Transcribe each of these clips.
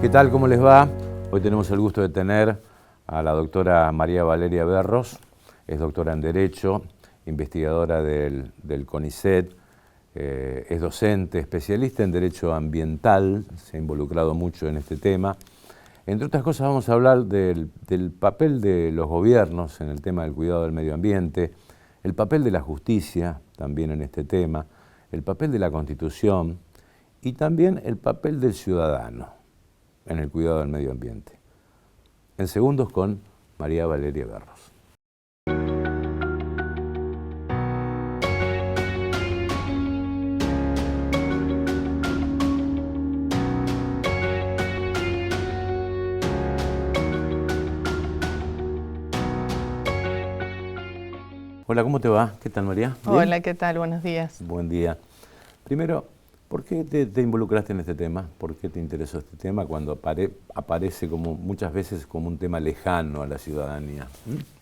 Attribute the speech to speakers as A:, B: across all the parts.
A: ¿Qué tal? ¿Cómo les va? Hoy tenemos el gusto de tener a la doctora María Valeria Berros. Es doctora en Derecho, investigadora del CONICET, es docente, especialista en Derecho Ambiental, se ha involucrado mucho en este tema. Entre otras cosas vamos a hablar del papel de los gobiernos en el tema del cuidado del medio ambiente, el papel de la justicia también en este tema, el papel de la Constitución y también el papel del ciudadano en el cuidado del medio ambiente. En segundos con María Valeria Berros. Hola, ¿cómo te va? ¿Qué tal, María?
B: ¿Bien? Hola, ¿qué tal? Buenos días.
A: Buen día. Primero, ¿por qué te involucraste en este tema? ¿Por qué te interesó este tema cuando aparece como muchas veces como un tema lejano a la ciudadanía?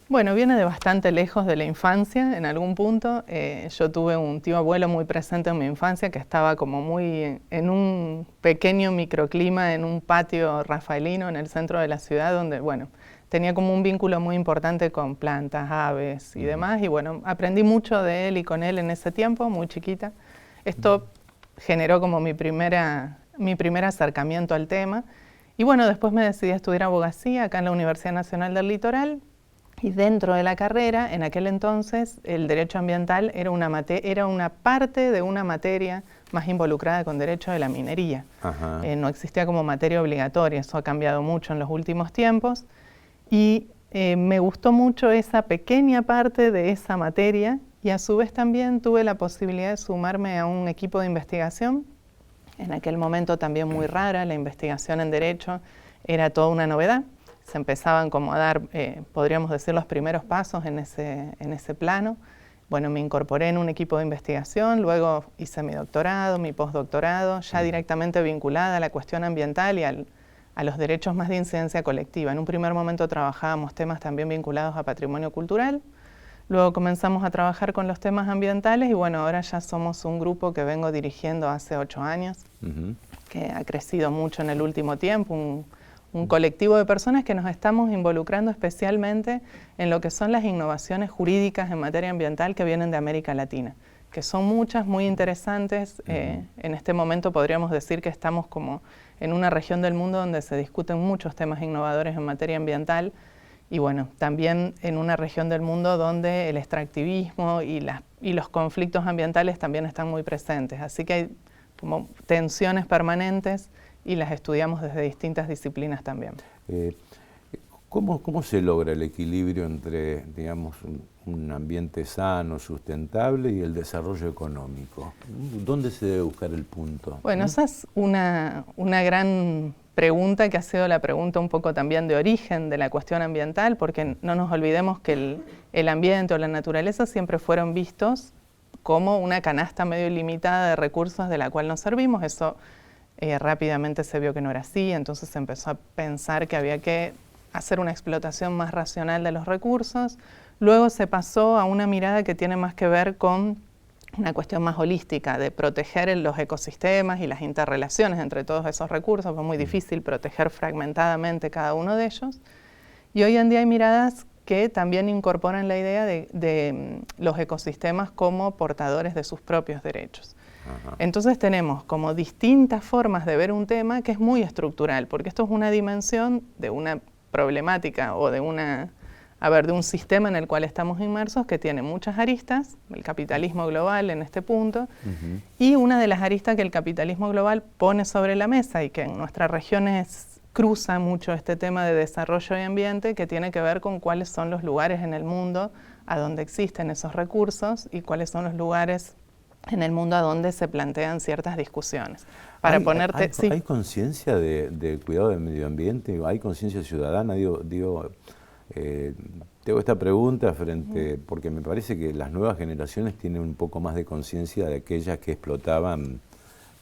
B: Bueno, viene de bastante lejos de la infancia, en algún punto. Yo tuve un tío abuelo muy presente en mi infancia que estaba como muy en un pequeño microclima, en un patio rafaelino en el centro de la ciudad, donde, bueno, tenía como un vínculo muy importante con plantas, aves y demás. Y bueno, aprendí mucho de él y con él en ese tiempo, muy chiquita. Esto generó como mi primer acercamiento al tema. Y bueno, después me decidí a estudiar abogacía acá en la Universidad Nacional del Litoral. Y dentro de la carrera, en aquel entonces, el derecho ambiental era una parte de una materia más involucrada con derecho de la minería. No existía como materia obligatoria, eso ha cambiado mucho en los últimos tiempos. Y me gustó mucho esa pequeña parte de esa materia y a su vez también tuve la posibilidad de sumarme a un equipo de investigación. En aquel momento también muy rara, la investigación en derecho era toda una novedad. Se empezaban como a dar, podríamos decir, los primeros pasos en ese plano. Bueno, me incorporé en un equipo de investigación, luego hice mi doctorado, mi postdoctorado, ya directamente vinculada a la cuestión ambiental y a los derechos más de incidencia colectiva. En un primer momento trabajábamos temas también vinculados a patrimonio cultural, luego comenzamos a trabajar con los temas ambientales y bueno, ahora ya somos un grupo que vengo dirigiendo hace 8 años, que ha crecido mucho en el último tiempo, un colectivo de personas que nos estamos involucrando especialmente en lo que son las innovaciones jurídicas en materia ambiental que vienen de América Latina, que son muchas, muy interesantes. En este momento podríamos decir que estamos como en una región del mundo donde se discuten muchos temas innovadores en materia ambiental y bueno, también en una región del mundo donde el extractivismo y los conflictos ambientales también están muy presentes. Así que hay como tensiones permanentes y las estudiamos desde distintas disciplinas también.
A: ¿Cómo se logra el equilibrio entre, digamos, un ambiente sano, sustentable y el desarrollo económico? ¿Dónde se debe buscar el punto?
B: Bueno, esa es una gran pregunta que ha sido la pregunta un poco también de origen de la cuestión ambiental, porque no nos olvidemos que el ambiente o la naturaleza siempre fueron vistos como una canasta medio ilimitada de recursos de la cual nos servimos. Eso rápidamente se vio que no era así, entonces se empezó a pensar que había que hacer una explotación más racional de los recursos. Luego se pasó a una mirada que tiene más que ver con una cuestión más holística, de proteger los ecosistemas y las interrelaciones entre todos esos recursos. Fue muy difícil proteger fragmentadamente cada uno de ellos. Y hoy en día hay miradas que también incorporan la idea de los ecosistemas como portadores de sus propios derechos. Entonces tenemos como distintas formas de ver un tema que es muy estructural, porque esto es una dimensión de una problemática o de un sistema en el cual estamos inmersos que tiene muchas aristas, el capitalismo global en este punto, y una de las aristas que el capitalismo global pone sobre la mesa y que en nuestras regiones cruza mucho este tema de desarrollo y ambiente, que tiene que ver con cuáles son los lugares en el mundo a donde existen esos recursos y cuáles son los lugares en el mundo a donde se plantean ciertas discusiones.
A: ¿Hay conciencia de cuidado del medio ambiente? ¿Hay conciencia ciudadana? Te hago esta pregunta porque me parece que las nuevas generaciones tienen un poco más de conciencia de aquellas que explotaban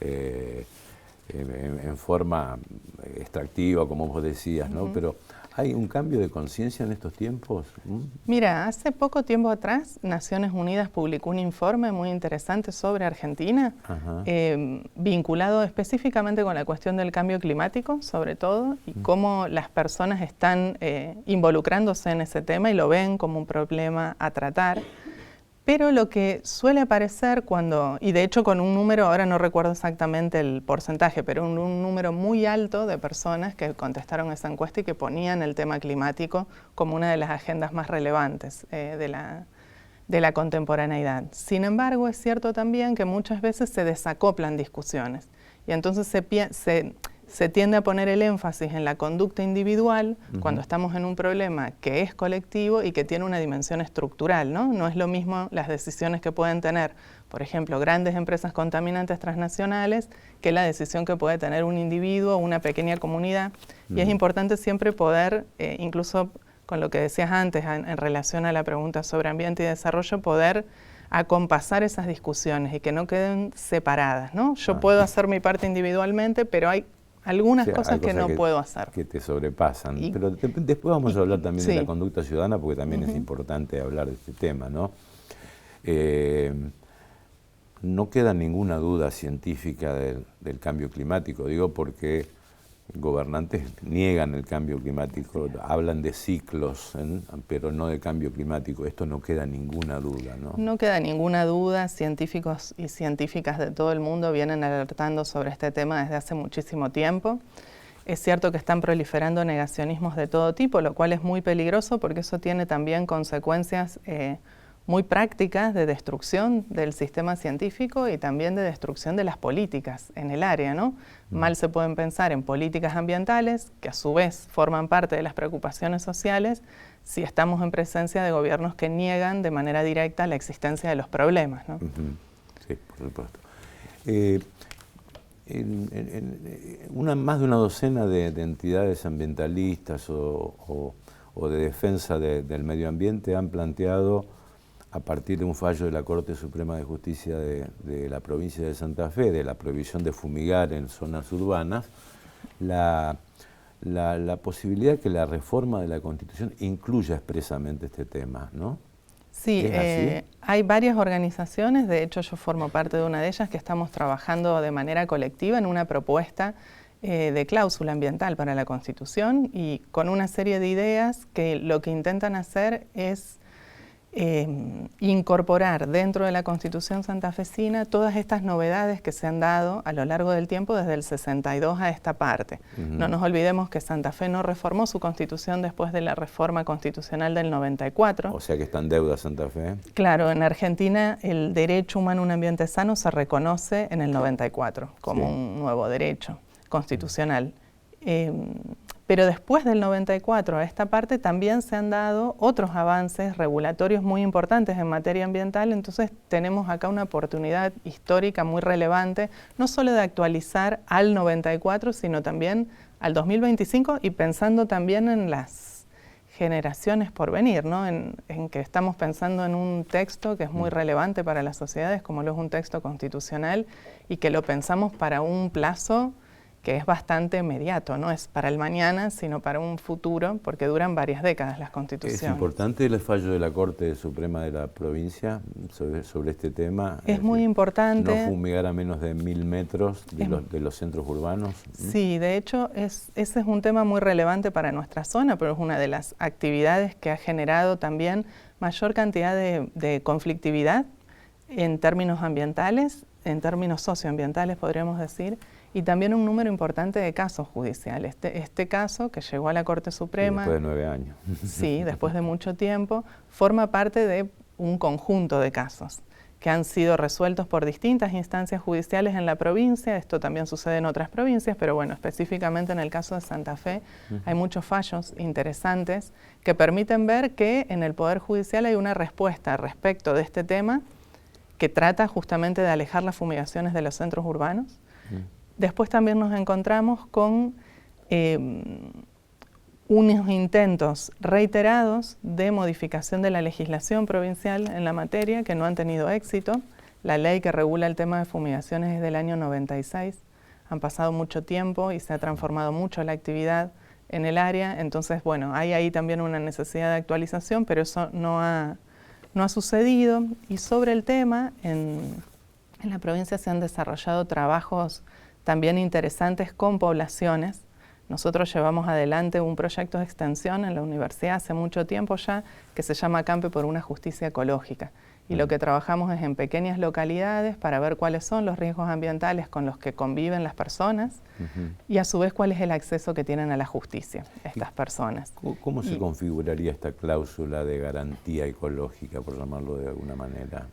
A: en forma extractiva, como vos decías, ¿no? Pero ¿Hay un cambio de conciencia en estos tiempos?
B: Mira, hace poco tiempo atrás Naciones Unidas publicó un informe muy interesante sobre Argentina, vinculado específicamente con la cuestión del cambio climático, sobre todo, y cómo las personas están involucrándose en ese tema y lo ven como un problema a tratar. Pero lo que suele aparecer cuando, y de hecho con un número, ahora no recuerdo exactamente el porcentaje, pero un número muy alto de personas que contestaron esa encuesta y que ponían el tema climático como una de las agendas más relevantes de la contemporaneidad. Sin embargo, es cierto también que muchas veces se desacoplan discusiones y entonces se tiende a poner el énfasis en la conducta individual cuando estamos en un problema que es colectivo y que tiene una dimensión estructural, ¿no? No es lo mismo las decisiones que pueden tener, por ejemplo, grandes empresas contaminantes transnacionales que la decisión que puede tener un individuo o una pequeña comunidad. Y es importante siempre poder, incluso con lo que decías antes en relación a la pregunta sobre ambiente y desarrollo, poder acompasar esas discusiones y que no queden separadas, ¿no? Yo puedo hacer mi parte individualmente, pero hay algunas cosas que no puedo hacer.
A: Que te sobrepasan. Pero después vamos a hablar también de la conducta ciudadana, porque también es importante hablar de este tema, ¿no? No queda ninguna duda científica del cambio climático, digo porque gobernantes niegan el cambio climático, hablan de ciclos, pero no de cambio climático. Esto no queda ninguna duda, ¿no? No
B: queda ninguna duda. Científicos y científicas de todo el mundo vienen alertando sobre este tema desde hace muchísimo tiempo. Es cierto que están proliferando negacionismos de todo tipo, lo cual es muy peligroso porque eso tiene también consecuencias muy prácticas de destrucción del sistema científico y también de destrucción de las políticas en el área, ¿no? Mal se pueden pensar en políticas ambientales, que a su vez forman parte de las preocupaciones sociales, si estamos en presencia de gobiernos que niegan de manera directa la existencia de los problemas, ¿no?
A: Sí, por supuesto. Más de una docena de entidades ambientalistas o de defensa del medio ambiente han planteado, a partir de un fallo de la Corte Suprema de Justicia de la provincia de Santa Fe, de la prohibición de fumigar en zonas urbanas, la posibilidad de que la reforma de la Constitución incluya expresamente este tema, ¿no?
B: Sí, hay varias organizaciones, de hecho yo formo parte de una de ellas, que estamos trabajando de manera colectiva en una propuesta de cláusula ambiental para la Constitución y con una serie de ideas que lo que intentan hacer es incorporar dentro de la Constitución santafesina todas estas novedades que se han dado a lo largo del tiempo desde el 62 a esta parte. No nos olvidemos que Santa Fe no reformó su Constitución después de la reforma constitucional del 94.
A: O sea que está en deuda Santa Fe.
B: Claro, en Argentina el derecho humano a un ambiente sano se reconoce en el 94 como un nuevo derecho constitucional. Pero después del 94 a esta parte también se han dado otros avances regulatorios muy importantes en materia ambiental, entonces tenemos acá una oportunidad histórica muy relevante, no solo de actualizar al 94, sino también al 2025 y pensando también en las generaciones por venir, ¿no? En que estamos pensando en un texto que es muy relevante para las sociedades, como lo es un texto constitucional, y que lo pensamos para un plazo que es bastante inmediato, no es para el mañana, sino para un futuro, porque duran varias décadas las constituciones.
A: ¿Es importante el fallo de la Corte Suprema de la provincia sobre este tema?
B: Es muy importante.
A: No fumigar a menos de 1000 metros de los centros urbanos.
B: Sí, de hecho, ese es un tema muy relevante para nuestra zona, pero es una de las actividades que ha generado también mayor cantidad de conflictividad en términos ambientales, en términos socioambientales, podríamos decir, y también un número importante de casos judiciales. Este caso, que llegó a la Corte Suprema...
A: Sí, después de 9 años.
B: Sí, después de mucho tiempo, forma parte de un conjunto de casos que han sido resueltos por distintas instancias judiciales en la provincia. Esto también sucede en otras provincias, pero bueno, específicamente en el caso de Santa Fe hay muchos fallos interesantes que permiten ver que en el Poder Judicial hay una respuesta respecto de este tema que trata justamente de alejar las fumigaciones de los centros urbanos. Después también nos encontramos con unos intentos reiterados de modificación de la legislación provincial en la materia que no han tenido éxito. La ley que regula el tema de fumigaciones es del año 96. Han pasado mucho tiempo y se ha transformado mucho la actividad en el área. Entonces, bueno, hay ahí también una necesidad de actualización, pero eso no ha sucedido. Y sobre el tema, en la provincia se han desarrollado trabajos también interesantes con poblaciones. Nosotros llevamos adelante un proyecto de extensión en la universidad hace mucho tiempo ya, que se llama Acampe por una Justicia Ecológica. Y lo que trabajamos es en pequeñas localidades para ver cuáles son los riesgos ambientales con los que conviven las personas y a su vez cuál es el acceso que tienen a la justicia estas personas.
A: ¿Cómo se configuraría esta cláusula de garantía ecológica, por llamarlo de alguna manera?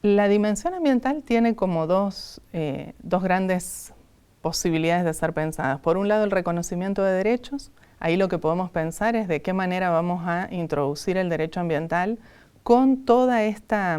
B: La dimensión ambiental tiene como dos grandes posibilidades de ser pensadas. Por un lado, el reconocimiento de derechos. Ahí lo que podemos pensar es de qué manera vamos a introducir el derecho ambiental con toda esta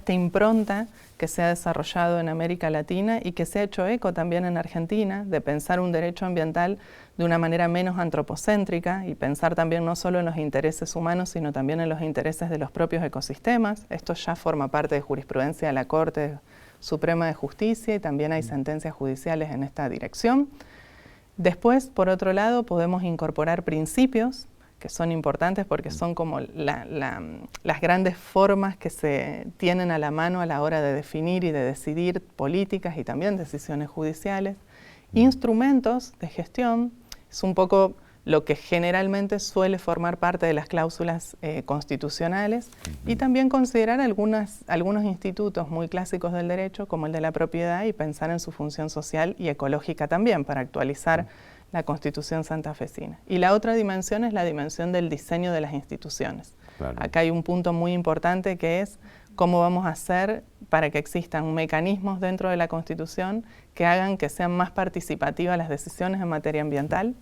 B: impronta que se ha desarrollado en América Latina y que se ha hecho eco también en Argentina, de pensar un derecho ambiental de una manera menos antropocéntrica y pensar también no solo en los intereses humanos, sino también en los intereses de los propios ecosistemas. Esto ya forma parte de jurisprudencia de la Corte Suprema de Justicia y también hay sentencias judiciales en esta dirección. Después, por otro lado, podemos incorporar principios que son importantes porque son como las grandes formas que se tienen a la mano a la hora de definir y de decidir políticas y también decisiones judiciales. Instrumentos de gestión es un poco lo que generalmente suele formar parte de las cláusulas constitucionales y también considerar algunos institutos muy clásicos del derecho como el de la propiedad y pensar en su función social y ecológica también para actualizar la Constitución santafesina. Y la otra dimensión es la dimensión del diseño de las instituciones. Claro. Acá hay un punto muy importante que es cómo vamos a hacer para que existan mecanismos dentro de la Constitución que hagan que sean más participativas las decisiones en materia ambiental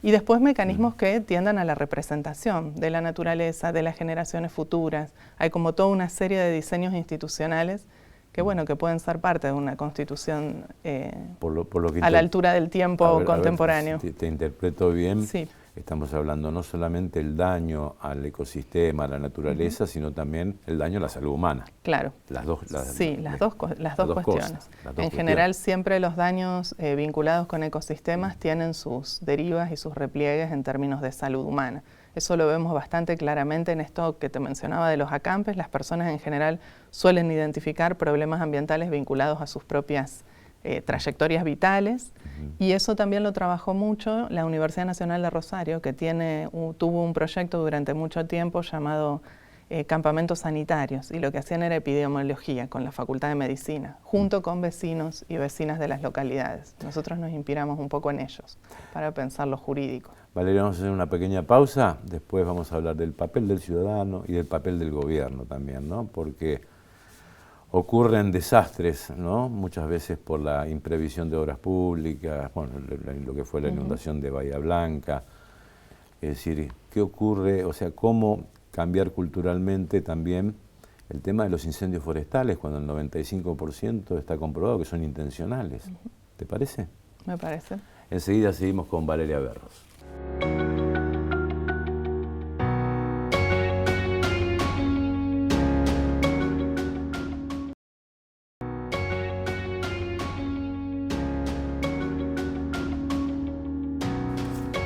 B: y después mecanismos que tiendan a la representación de la naturaleza, de las generaciones futuras. Hay como toda una serie de diseños institucionales que pueden ser parte de una constitución a la altura del tiempo contemporáneo.
A: Si te interpreto bien,
B: sí.
A: Estamos hablando no solamente el daño al ecosistema, a la naturaleza, sino también el daño a la salud humana.
B: Claro.
A: Las dos
B: cuestiones. En general, siempre los daños vinculados con ecosistemas tienen sus derivas y sus repliegues en términos de salud humana. Eso lo vemos bastante claramente en esto que te mencionaba de los acampes. Las personas en general suelen identificar problemas ambientales vinculados a sus propias trayectorias vitales y eso también lo trabajó mucho la Universidad Nacional de Rosario, que tuvo un proyecto durante mucho tiempo llamado campamentos sanitarios y lo que hacían era epidemiología con la Facultad de Medicina, junto con vecinos y vecinas de las localidades. Nosotros nos inspiramos un poco en ellos para pensar lo jurídico.
A: Valeria, vamos a hacer una pequeña pausa, después vamos a hablar del papel del ciudadano y del papel del gobierno también, ¿no? Porque ocurren desastres, ¿no? Muchas veces por la imprevisión de obras públicas, bueno, lo que fue la inundación de Bahía Blanca. Es decir, ¿qué ocurre? O sea, ¿cómo cambiar culturalmente también el tema de los incendios forestales cuando el 95% está comprobado que son intencionales? ¿Te parece?
B: Me parece.
A: Enseguida seguimos con Valeria Berros.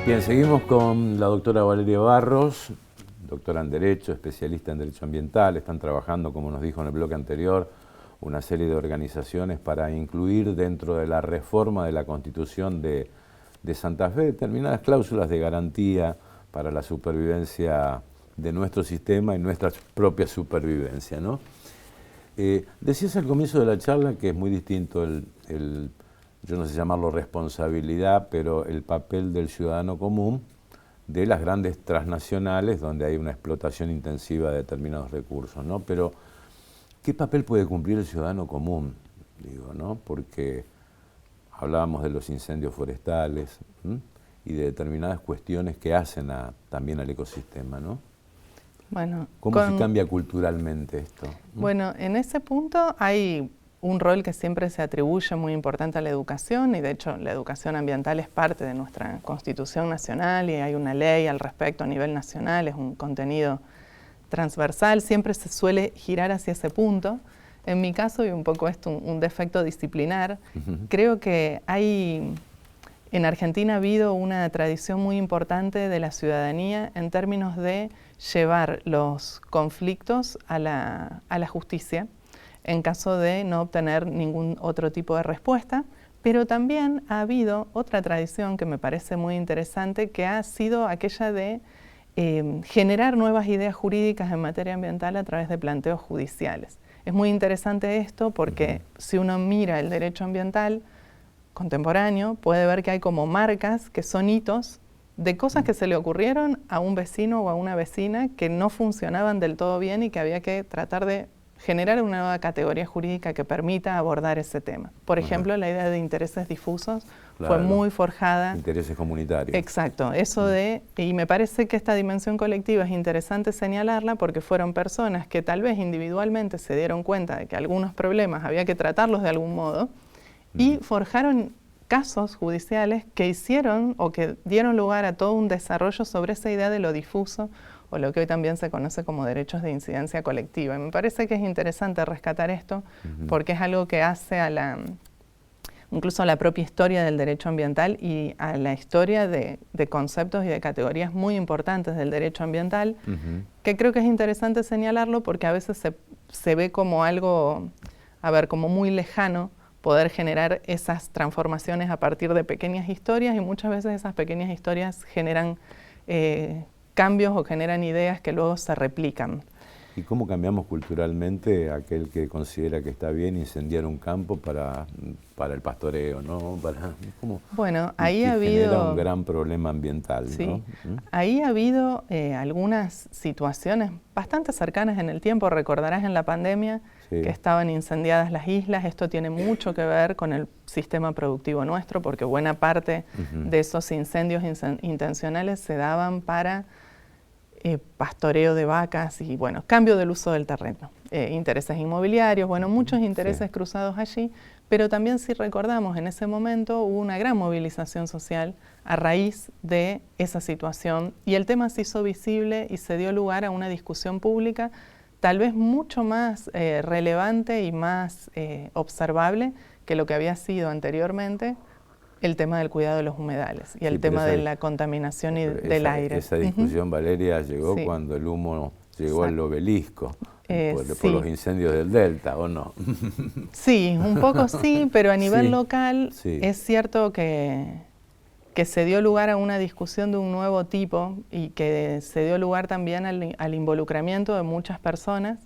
A: Bien, seguimos con la doctora Valeria Berros, doctora en Derecho, especialista en Derecho Ambiental. Están trabajando, como nos dijo en el bloque anterior, una serie de organizaciones para incluir dentro de la reforma de la Constitución de Santa Fe determinadas cláusulas de garantía para la supervivencia de nuestro sistema y nuestra propia supervivencia, ¿no? Decías al comienzo de la charla que es muy distinto yo no sé llamarlo responsabilidad, pero el papel del ciudadano común de las grandes transnacionales donde hay una explotación intensiva de determinados recursos, ¿no? Pero, ¿qué papel puede cumplir el ciudadano común? Digo, ¿no? Porque hablábamos de los incendios forestales y de determinadas cuestiones que hacen también al ecosistema, ¿no?
B: Bueno,
A: ¿Cómo se cambia culturalmente esto?
B: Bueno, en ese punto hay un rol que siempre se atribuye muy importante a la educación y de hecho la educación ambiental es parte de nuestra Constitución Nacional y hay una ley al respecto a nivel nacional, es un contenido transversal, siempre se suele girar hacia ese punto. En mi caso, y un poco esto un defecto disciplinar, creo que hay En Argentina ha habido una tradición muy importante de la ciudadanía en términos de llevar los conflictos a la justicia en caso de no obtener ningún otro tipo de respuesta, pero también ha habido otra tradición que me parece muy interesante, que ha sido aquella de generar nuevas ideas jurídicas en materia ambiental a través de planteos judiciales. Es muy interesante esto porque si uno mira el derecho ambiental contemporáneo, puede ver que hay como marcas que son hitos de cosas que se le ocurrieron a un vecino o a una vecina que no funcionaban del todo bien y que había que tratar de generar una nueva categoría jurídica que permita abordar ese tema. Por ejemplo, la idea de intereses difusos fue muy forjada.
A: Intereses comunitarios.
B: Exacto, eso y me parece que esta dimensión colectiva es interesante señalarla porque fueron personas que tal vez individualmente se dieron cuenta de que algunos problemas había que tratarlos de algún modo y forjaron casos judiciales que hicieron o que dieron lugar a todo un desarrollo sobre esa idea de lo difuso o lo que hoy también se conoce como derechos de incidencia colectiva. Y me parece que es interesante rescatar esto porque es algo que hace incluso a la propia historia del derecho ambiental y a la historia de conceptos y de categorías muy importantes del derecho ambiental, que creo que es interesante señalarlo porque a veces se ve como algo, como muy lejano poder generar esas transformaciones a partir de pequeñas historias y muchas veces esas pequeñas historias generan cambios o generan ideas que luego se replican.
A: ¿Y cómo cambiamos culturalmente aquel que considera que está bien incendiar un campo para el pastoreo, ¿no?
B: Bueno, ahí ha habido...
A: genera un gran problema ambiental,
B: sí,
A: ¿no?
B: Ahí ha habido algunas situaciones bastante cercanas en el tiempo. Recordarás en la pandemia que estaban incendiadas las islas. Esto tiene mucho que ver con el sistema productivo nuestro, porque buena parte de esos incendios intencionales se daban para pastoreo de vacas y, bueno, cambio del uso del terreno, intereses inmobiliarios, bueno, muchos intereses cruzados allí, pero también si recordamos, en ese momento hubo una gran movilización social a raíz de esa situación y el tema se hizo visible y se dio lugar a una discusión pública tal vez mucho más relevante y más observable que lo que había sido anteriormente el tema del cuidado de los humedales y el tema de la contaminación y del aire.
A: Esa discusión, Valeria, llegó cuando el humo llegó al obelisco, por los incendios del Delta, ¿o no?
B: Sí, un poco sí, pero a nivel local es cierto que se dio lugar a una discusión de un nuevo tipo y que se dio lugar también al involucramiento de muchas personas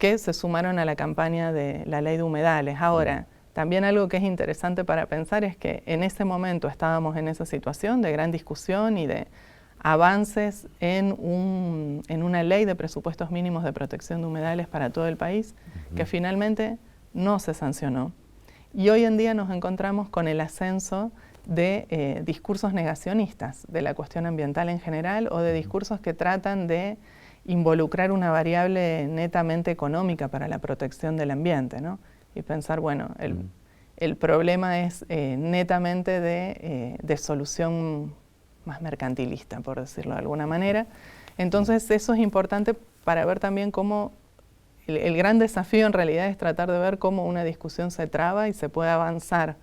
B: que se sumaron a la campaña de la ley de humedales. Ahora, también algo que es interesante para pensar es que en ese momento estábamos en esa situación de gran discusión y de avances en una ley de presupuestos mínimos de protección de humedales para todo el país, que finalmente no se sancionó. Y hoy en día nos encontramos con el ascenso de discursos negacionistas de la cuestión ambiental en general o de discursos que tratan de involucrar una variable netamente económica para la protección del ambiente, ¿no? Y pensar, bueno, el problema es netamente de solución más mercantilista, por decirlo de alguna manera. Entonces eso es importante para ver también cómo el gran desafío en realidad es tratar de ver cómo una discusión se traba y se puede avanzar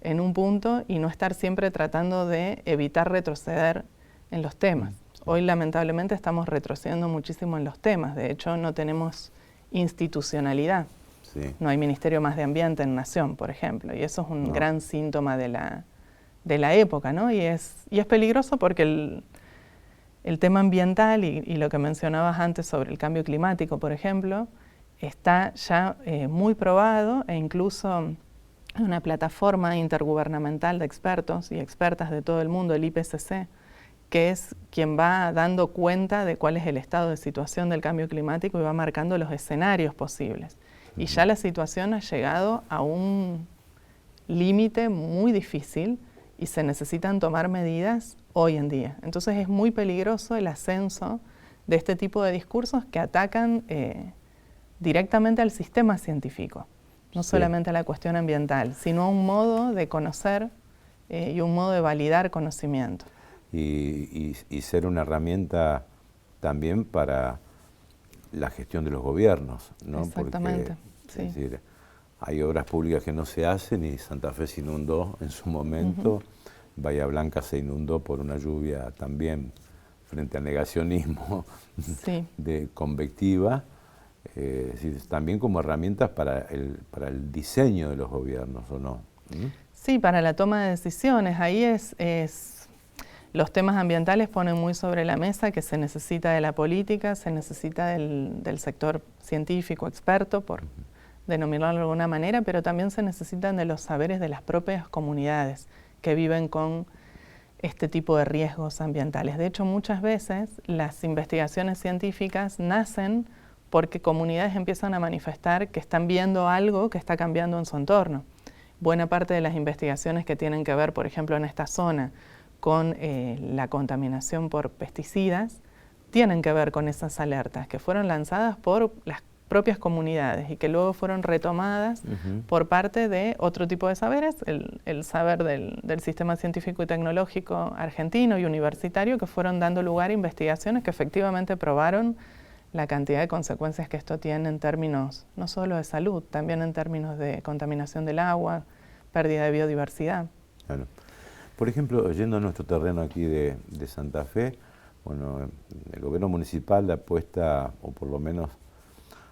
B: en un punto y no estar siempre tratando de evitar retroceder en los temas. Hoy lamentablemente estamos retrocediendo muchísimo en los temas, de hecho no tenemos institucionalidad. No hay Ministerio más de Ambiente en Nación, por ejemplo, y eso es un gran síntoma de la época, ¿no? Y es peligroso porque el tema ambiental y lo que mencionabas antes sobre el cambio climático, por ejemplo, está ya muy probado e incluso una plataforma intergubernamental de expertos y expertas de todo el mundo, el IPCC, que es quien va dando cuenta de cuál es el estado de situación del cambio climático y va marcando los escenarios posibles. Y ya la situación ha llegado a un límite muy difícil y se necesitan tomar medidas hoy en día. Entonces es muy peligroso el ascenso de este tipo de discursos que atacan directamente al sistema científico, no solamente a la cuestión ambiental, sino a un modo de conocer y un modo de validar conocimiento.
A: Y ser una herramienta también para la gestión de los gobiernos, ¿no?
B: Exactamente.
A: Porque, es decir, hay obras públicas que no se hacen y Santa Fe se inundó en su momento Bahía Blanca se inundó por una lluvia también frente al negacionismo
B: sí.
A: de convectiva, también como herramientas para el diseño de los gobiernos, ¿o no?
B: Sí, para la toma de decisiones. Ahí los temas ambientales ponen muy sobre la mesa que se necesita de la política, se necesita del sector científico, experto, por denominarlo de alguna manera, pero también se necesitan de los saberes de las propias comunidades que viven con este tipo de riesgos ambientales. De hecho, muchas veces las investigaciones científicas nacen porque comunidades empiezan a manifestar que están viendo algo que está cambiando en su entorno. Buena parte de las investigaciones que tienen que ver, por ejemplo, en esta zona, con la contaminación por pesticidas, tienen que ver con esas alertas que fueron lanzadas por las propias comunidades y que luego fueron retomadas por parte de otro tipo de saberes, el saber del sistema científico y tecnológico argentino y universitario, que fueron dando lugar a investigaciones que efectivamente probaron la cantidad de consecuencias que esto tiene en términos no solo de salud, también en términos de contaminación del agua, pérdida de biodiversidad.
A: Claro. Por ejemplo, yendo a nuestro terreno aquí de Santa Fe, bueno, el gobierno municipal apuesta, o por lo menos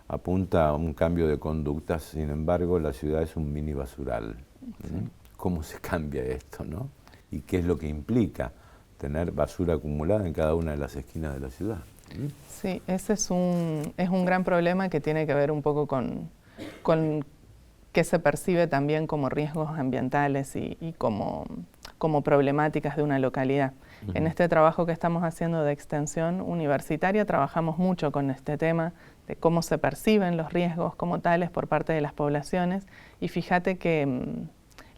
A: apunta a un cambio de conductas, sin embargo, la ciudad es un mini basural. Sí. ¿Cómo se cambia esto, no? ¿Y qué es lo que implica tener basura acumulada en cada una de las esquinas de la ciudad?
B: Sí, ese es un gran problema que tiene que ver un poco con qué se percibe también como riesgos ambientales y como problemáticas de una localidad. En este trabajo que estamos haciendo de extensión universitaria trabajamos mucho con este tema de cómo se perciben los riesgos como tales por parte de las poblaciones, y fíjate que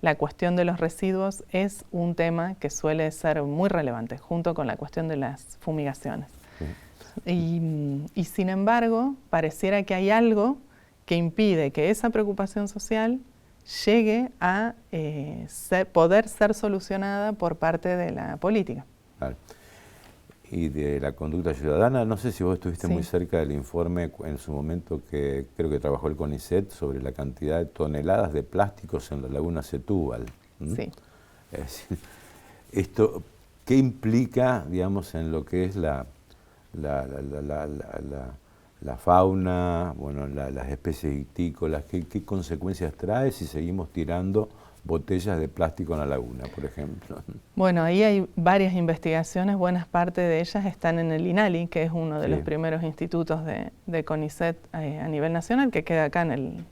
B: la cuestión de los residuos es un tema que suele ser muy relevante junto con la cuestión de las fumigaciones. Sí. Y sin embargo, pareciera que hay algo que impide que esa preocupación social llegue a poder ser solucionada por parte de la política.
A: Claro. Y de la conducta ciudadana, no sé si vos estuviste
B: sí.
A: muy cerca del informe en su momento que creo que trabajó el CONICET sobre la cantidad de toneladas de plásticos en la laguna Setúbal.
B: Sí.
A: Es decir, esto, ¿qué implica, digamos, en lo que es la fauna, bueno, las especies ictícolas? ¿Qué consecuencias trae si seguimos tirando botellas de plástico en la laguna, por ejemplo?
B: Bueno, ahí hay varias investigaciones, buenas parte de ellas están en el INALI, que es uno de los primeros institutos de CONICET a nivel nacional, que queda acá en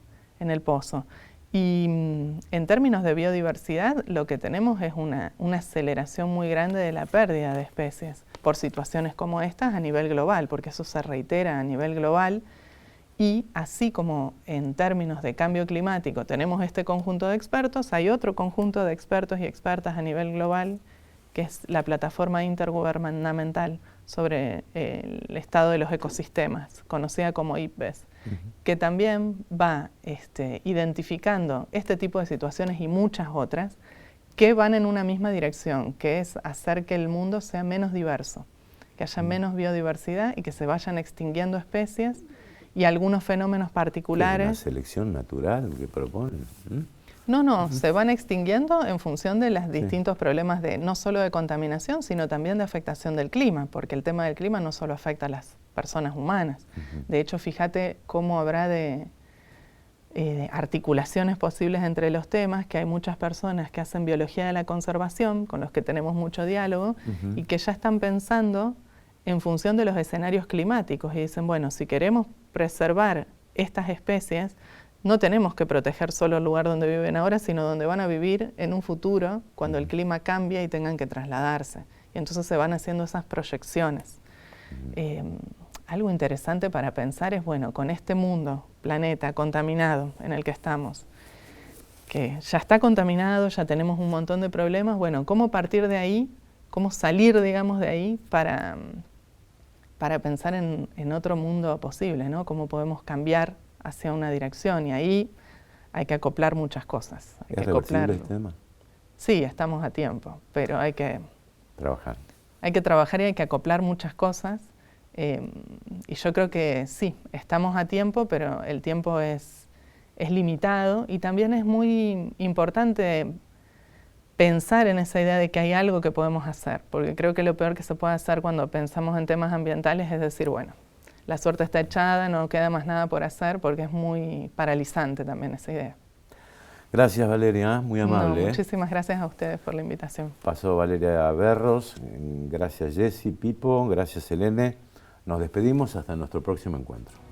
B: el Pozo. Y en términos de biodiversidad, lo que tenemos es una aceleración muy grande de la pérdida de especies por situaciones como estas a nivel global, porque eso se reitera a nivel global. Y así como en términos de cambio climático tenemos este conjunto de expertos, hay otro conjunto de expertos y expertas a nivel global, que es la plataforma intergubernamental sobre el estado de los ecosistemas, conocida como IPBES, que también va identificando este tipo de situaciones y muchas otras que van en una misma dirección, que es hacer que el mundo sea menos diverso, que haya menos biodiversidad y que se vayan extinguiendo especies y algunos fenómenos particulares.
A: ¿Es una selección natural que proponen?
B: No, se van extinguiendo en función de los distintos problemas no solo de contaminación, sino también de afectación del clima, porque el tema del clima no solo afecta a las personas humanas. De hecho, fíjate cómo habrá de articulaciones posibles entre los temas, que hay muchas personas que hacen biología de la conservación, con los que tenemos mucho diálogo, y que ya están pensando en función de los escenarios climáticos y dicen, bueno, si queremos preservar estas especies, no tenemos que proteger solo el lugar donde viven ahora, sino donde van a vivir en un futuro, cuando el clima cambie y tengan que trasladarse. Y entonces se van haciendo esas proyecciones. Algo interesante para pensar es, bueno, con este mundo, planeta contaminado en el que estamos, que ya está contaminado, ya tenemos un montón de problemas, bueno, ¿cómo partir de ahí, cómo salir, digamos, de ahí para pensar en otro mundo posible, ¿no? Cómo podemos cambiar hacia una dirección, y ahí hay que acoplar muchas cosas.
A: ¿Es reversible el tema?
B: Sí, estamos a tiempo, pero hay que
A: trabajar.
B: Hay que trabajar y hay que acoplar muchas cosas, y yo creo que sí, estamos a tiempo, pero el tiempo es limitado, y también es muy importante pensar en esa idea de que hay algo que podemos hacer, porque creo que lo peor que se puede hacer cuando pensamos en temas ambientales es decir, bueno, la suerte está echada, no queda más nada por hacer, porque es muy paralizante también esa idea.
A: Gracias, Valeria, muy amable.
B: Muchísimas gracias a ustedes por la invitación.
A: Pasó Valeria Berros, gracias Jessy, Pipo, gracias Helene. Nos despedimos hasta nuestro próximo encuentro.